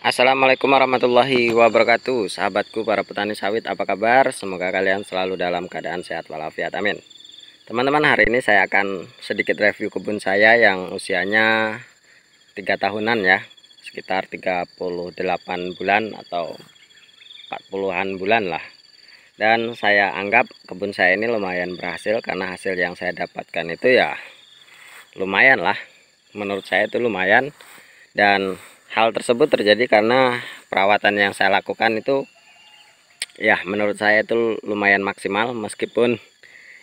Assalamualaikum warahmatullahi wabarakatuh. Sahabatku para petani sawit, apa kabar? Semoga kalian selalu dalam keadaan sehat walafiat, amin. Teman-teman, hari ini saya akan sedikit review kebun saya yang usianya 3 tahunan ya, sekitar 38 bulan atau 40-an bulan lah. Dan saya anggap kebun saya ini lumayan berhasil, karena hasil yang saya dapatkan itu ya lumayan lah. Menurut saya itu lumayan, dan hal tersebut terjadi karena perawatan yang saya lakukan itu ya menurut saya itu lumayan maksimal, meskipun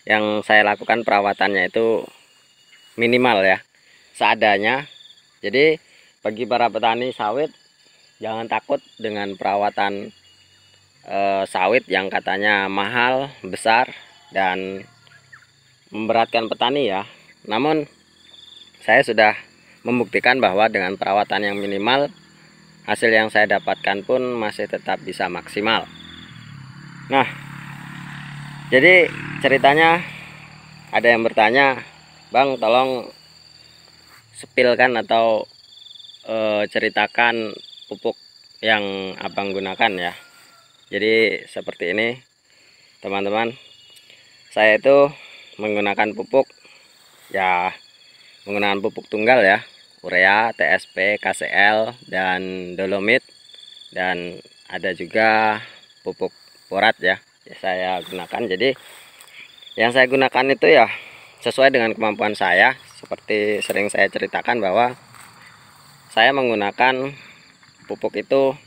yang saya lakukan perawatannya itu minimal ya, seadanya. Jadi bagi para petani sawit, jangan takut dengan perawatan sawit yang katanya mahal, besar, dan memberatkan petani ya. Namun saya sudah membuktikan bahwa dengan perawatan yang minimal, hasil yang saya dapatkan pun masih tetap bisa maksimal. Nah, jadi ceritanya ada yang bertanya, "Bang, tolong sepilkan atau ceritakan pupuk yang Abang gunakan ya." Jadi seperti ini, teman-teman. Saya itu menggunakan pupuk ya, menggunakan pupuk tunggal ya, urea, TSP, KCL, dan dolomit, dan ada juga pupuk borat ya, saya gunakan. Jadi yang saya gunakan itu ya sesuai dengan kemampuan saya. Seperti sering saya ceritakan bahwa saya menggunakan pupuk itu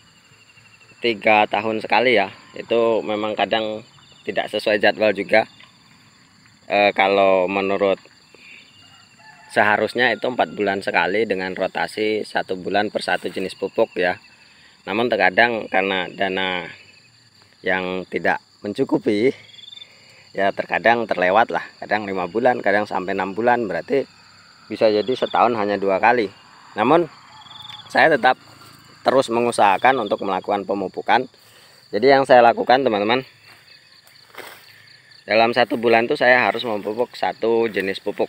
3 tahun sekali ya. Itu memang kadang tidak sesuai jadwal juga. Kalau menurut seharusnya itu 4 bulan sekali dengan rotasi 1 bulan per satu jenis pupuk ya. Namun terkadang karena dana yang tidak mencukupi ya, terkadang terlewat lah, kadang 5 bulan, kadang sampai 6 bulan, berarti bisa jadi setahun hanya 2 kali. Namun saya tetap terus mengusahakan untuk melakukan pemupukan. Jadi yang saya lakukan, teman-teman, dalam 1 bulan itu saya harus memupuk 1 jenis pupuk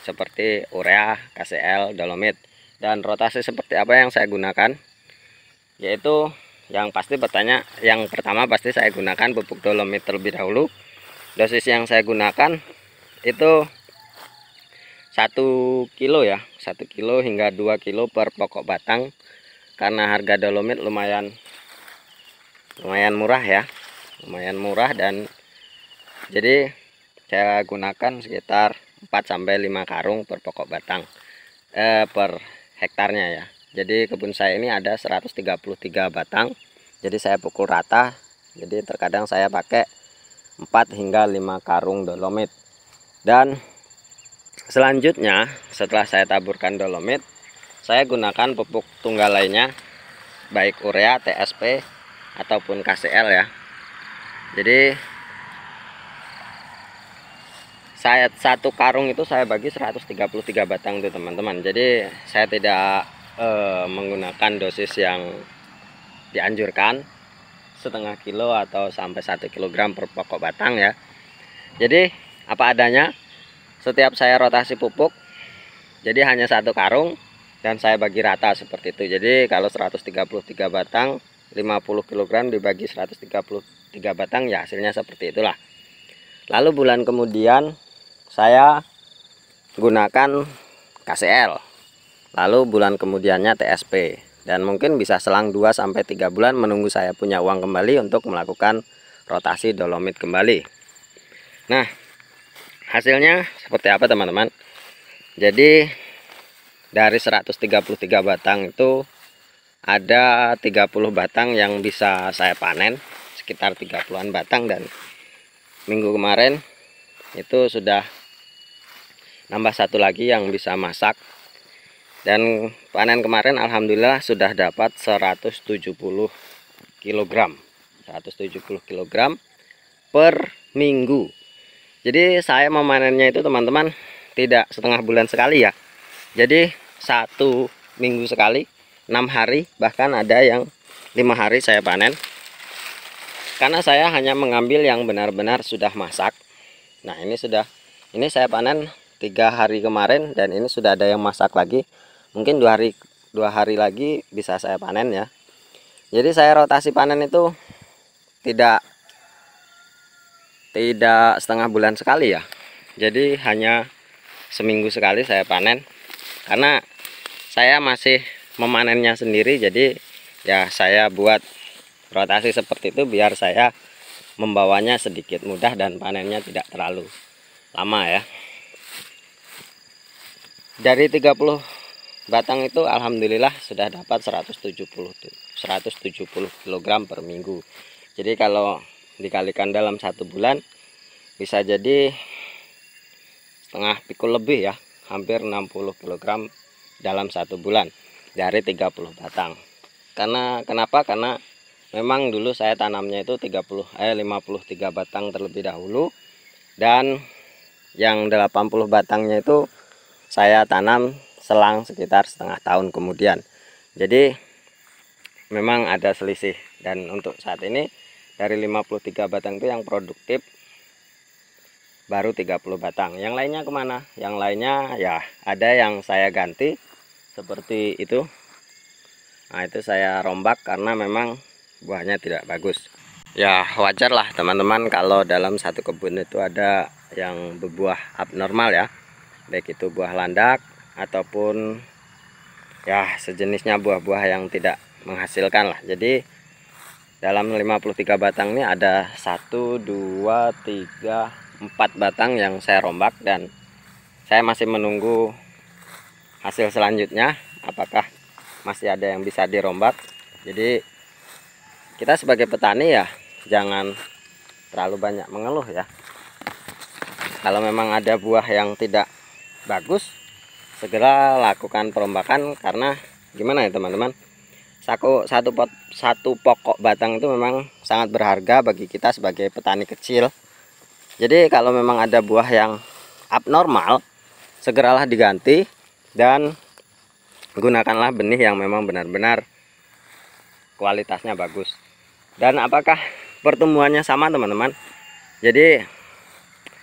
seperti urea, KCL, dolomit. Dan rotasi seperti apa yang saya gunakan, yaitu yang pasti bertanya, yang pertama pasti saya gunakan pupuk dolomit terlebih dahulu. Dosis yang saya gunakan itu 1 kilo ya, 1 kilo hingga 2 kilo per pokok batang, karena harga dolomit lumayan murah ya, lumayan murah. Dan jadi saya gunakan sekitar 4-5 karung per pokok batang per hektarnya ya. Jadi kebun saya ini ada 133 batang, jadi saya pukul rata. Jadi terkadang saya pakai 4 hingga 5 karung dolomit. Dan selanjutnya setelah saya taburkan dolomit, saya gunakan pupuk tunggal lainnya, baik urea, TSP, ataupun KCL ya. Jadi saya 1 karung itu saya bagi 133 batang tuh, teman-teman. Jadi saya tidak menggunakan dosis yang dianjurkan, setengah kilo atau sampai 1 kilogram per pokok batang ya. Jadi apa adanya, setiap saya rotasi pupuk, jadi hanya 1 karung dan saya bagi rata seperti itu. Jadi kalau 133 batang, 50 kg dibagi 133 batang ya, hasilnya seperti itulah. Lalu bulan kemudian saya gunakan KCL, lalu bulan kemudiannya TSP, dan mungkin bisa selang 2-3 bulan menunggu saya punya uang kembali untuk melakukan rotasi dolomit kembali. Nah, hasilnya seperti apa, teman-teman? Jadi dari 133 batang itu ada 30 batang yang bisa saya panen, sekitar 30-an batang, dan minggu kemarin itu sudah nambah 1 lagi yang bisa masak. Dan panen kemarin alhamdulillah sudah dapat 170 kg 170 kg per minggu. Jadi saya memanennya itu, teman-teman, tidak setengah bulan sekali ya. Jadi 1 minggu sekali, 6 hari, bahkan ada yang 5 hari saya panen. Karena saya hanya mengambil yang benar-benar sudah masak. Nah, ini saya panen 3 hari kemarin, dan ini sudah ada yang masak lagi. Mungkin 2 hari lagi bisa saya panen ya. Jadi saya rotasi panen itu tidak setengah bulan sekali ya. Jadi hanya seminggu sekali saya panen, karena saya masih memanennya sendiri. Jadi ya saya buat rotasi seperti itu biar saya membawanya sedikit mudah dan panennya tidak terlalu lama ya. Dari 30 batang itu alhamdulillah sudah dapat 170 kg per minggu. Jadi kalau dikalikan dalam 1 bulan bisa jadi setengah pikul lebih ya, hampir 60 kg dalam 1 bulan dari 30 batang. Kenapa? Karena memang dulu saya tanamnya itu 53 batang terlebih dahulu, dan yang 80 batangnya itu saya tanam selang sekitar setengah tahun kemudian. Jadi memang ada selisih, dan untuk saat ini dari 53 batang itu yang produktif baru 30 batang. Yang lainnya kemana? Yang lainnya ya ada yang saya ganti seperti itu. Nah, itu saya rombak karena memang buahnya tidak bagus. Ya wajar lah teman-teman kalau dalam satu kebun itu ada yang berbuah abnormal ya, baik itu buah landak ataupun ya sejenisnya buah-buah yang tidak menghasilkan lah. Jadi dalam 53 batang ini ada 1, 2, 3, 4 batang yang saya rombak, dan saya masih menunggu hasil selanjutnya apakah masih ada yang bisa dirombak. Jadi kita sebagai petani ya jangan terlalu banyak mengeluh ya. Kalau memang ada buah yang tidak bagus, segera lakukan perombakan, karena gimana ya teman-teman, satu pokok batang itu memang sangat berharga bagi kita sebagai petani kecil. Jadi kalau memang ada buah yang abnormal, segeralah diganti dan gunakanlah benih yang memang benar-benar kualitasnya bagus. Dan apakah pertumbuhannya sama teman-teman? Jadi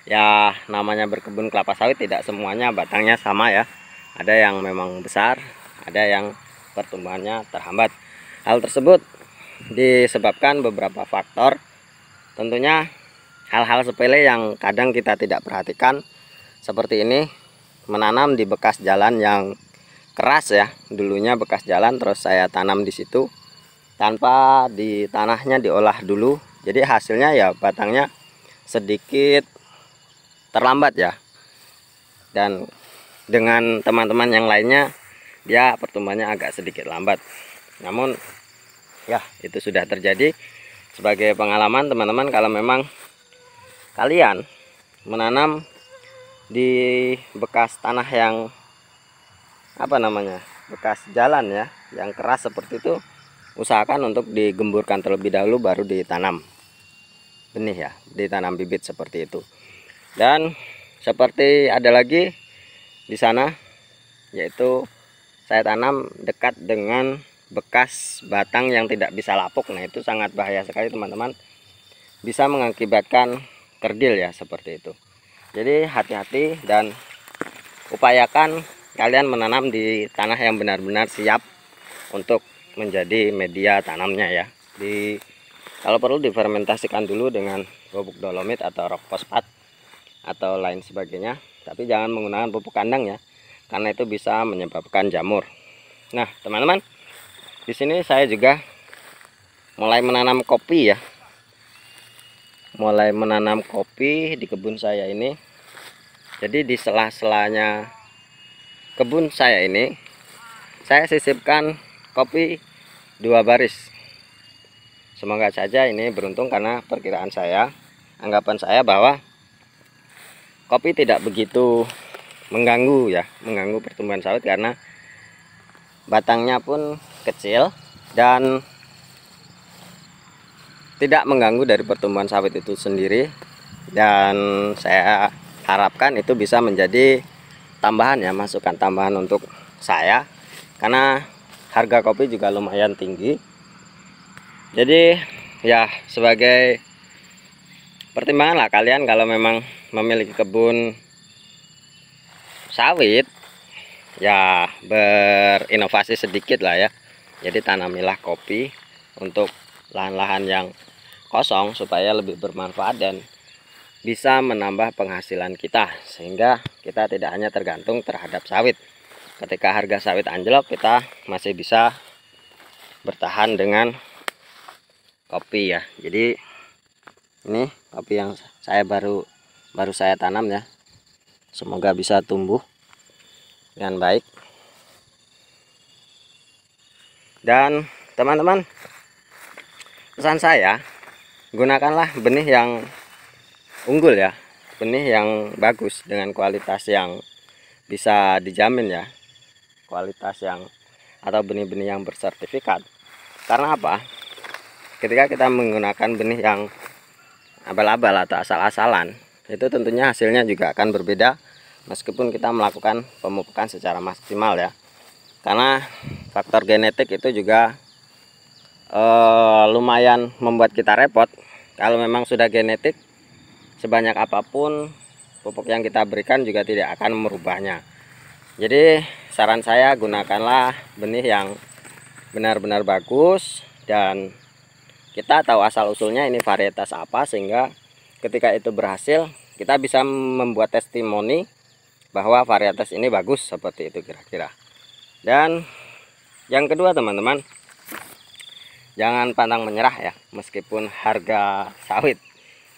ya namanya berkebun kelapa sawit tidak semuanya batangnya sama ya. Ada yang memang besar, ada yang pertumbuhannya terhambat. Hal tersebut disebabkan beberapa faktor. Tentunya hal-hal sepele yang kadang kita tidak perhatikan, seperti ini, menanam di bekas jalan yang keras ya. Dulunya bekas jalan terus saya tanam di situ tanpa di tanahnya diolah dulu. Jadi hasilnya ya batangnya sedikit terlambat ya. Dan dengan teman-teman yang lainnya dia pertumbuhannya agak sedikit lambat. Namun ya itu sudah terjadi. Sebagai pengalaman teman-teman, kalau memang kalian menanam di bekas tanah yang bekas jalan ya, yang keras seperti itu, usahakan untuk digemburkan terlebih dahulu baru ditanam benih ya, ditanam bibit seperti itu. Dan seperti ada lagi di sana, yaitu saya tanam dekat dengan bekas batang yang tidak bisa lapuk. Nah itu sangat bahaya sekali teman-teman, bisa mengakibatkan kerdil ya seperti itu. Jadi hati-hati dan upayakan kalian menanam di tanah yang benar-benar siap untuk menjadi media tanamnya ya. Kalau perlu difermentasikan dulu dengan bubuk dolomit atau rock fosfat atau lain sebagainya, tapi jangan menggunakan pupuk kandang ya, karena itu bisa menyebabkan jamur. Nah teman-teman, di sini saya juga mulai menanam kopi ya, mulai menanam kopi di kebun saya ini. Jadi di sela-selanya kebun saya ini saya sisipkan kopi 2 baris. Semoga saja ini beruntung, karena perkiraan saya, anggapan saya bahwa kopi tidak begitu mengganggu ya, mengganggu pertumbuhan sawit, karena batangnya pun kecil dan tidak mengganggu dari pertumbuhan sawit itu sendiri. Dan saya harapkan itu bisa menjadi tambahan ya, masukan tambahan untuk saya, karena harga kopi juga lumayan tinggi. Jadi ya sebagai pertimbangan lah kalian kalau memang memiliki kebun sawit, ya berinovasi sedikit lah ya. Jadi tanamilah kopi untuk lahan-lahan yang kosong supaya lebih bermanfaat dan bisa menambah penghasilan kita, sehingga kita tidak hanya tergantung terhadap sawit. Ketika harga sawit anjlok, kita masih bisa bertahan dengan kopi ya. Jadi ini kopi yang saya baru saya tanam ya, semoga bisa tumbuh dengan baik. Dan teman-teman, pesan saya, gunakanlah benih yang unggul ya, benih yang bagus dengan kualitas yang bisa dijamin ya, kualitas yang atau benih-benih yang bersertifikat. Karena apa? Ketika kita menggunakan benih yang abal-abal atau asal-asalan, itu tentunya hasilnya juga akan berbeda meskipun kita melakukan pemupukan secara maksimal ya. Karena faktor genetik itu juga lumayan membuat kita repot. Kalau memang sudah genetik, sebanyak apapun pupuk yang kita berikan juga tidak akan merubahnya. Jadi saran saya, gunakanlah benih yang benar-benar bagus dan kita tahu asal usulnya ini varietas apa, sehingga ketika itu berhasil kita bisa membuat testimoni bahwa varietas ini bagus, seperti itu kira-kira. Dan yang kedua teman-teman, jangan pantang menyerah ya, meskipun harga sawit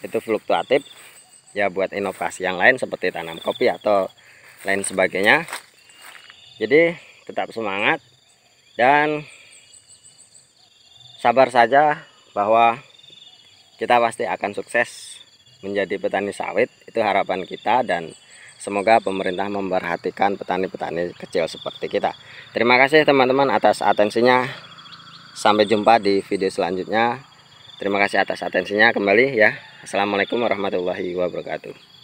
itu fluktuatif ya, buat inovasi yang lain seperti tanam kopi atau lain sebagainya. Jadi tetap semangat dan sabar saja bahwa kita pasti akan sukses menjadi petani sawit. Itu harapan kita, dan semoga pemerintah memperhatikan petani-petani kecil seperti kita. Terima kasih teman-teman atas atensinya. Sampai jumpa di video selanjutnya. Terima kasih atas atensinya kembali ya. Assalamualaikum warahmatullahi wabarakatuh.